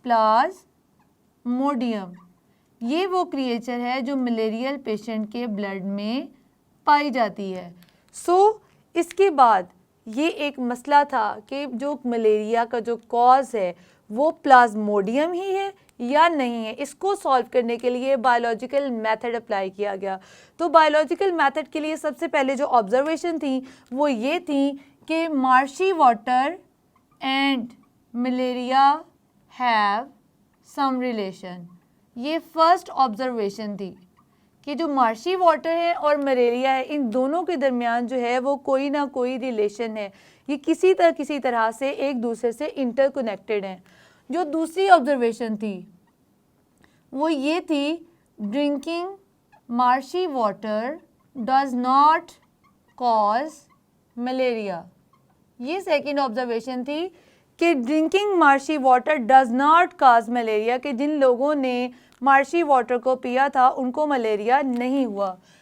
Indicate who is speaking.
Speaker 1: Plasmodium. ये वो creature है जो मलेरियल पेशेंट के ब्लड में पाई जाती है। इसके बाद ये एक मसला था कि जो मलेरिया का जो कॉज है वो प्लाज्मोडियम ही है या नहीं है। इसको सॉल्व करने के लिए बायोलॉजिकल मेथड अप्लाई किया गया। तो बायोलॉजिकल मेथड के लिए सबसे पहले जो ऑब्जर्वेशन थी वो ये थी कि marshy water and malaria have some relation. ये फर्स्ट ऑब्जर्वेशन थी कि जो मार्शी वाटर है और मलेरिया है, इन दोनों के दरमियान जो है वो कोई ना कोई रिलेशन है, ये किसी तरह से एक दूसरे से इंटरकनेक्टेड हैं। जो दूसरी ऑब्जर्वेशन थी वो ये थी, drinking marshy water does not cause malaria. ये सेकेंड ऑब्जर्वेशन थी कि drinking marshy water does not cause malaria, कि जिन लोगों ने मार्शी वाटर को पिया था उनको मलेरिया नहीं हुआ।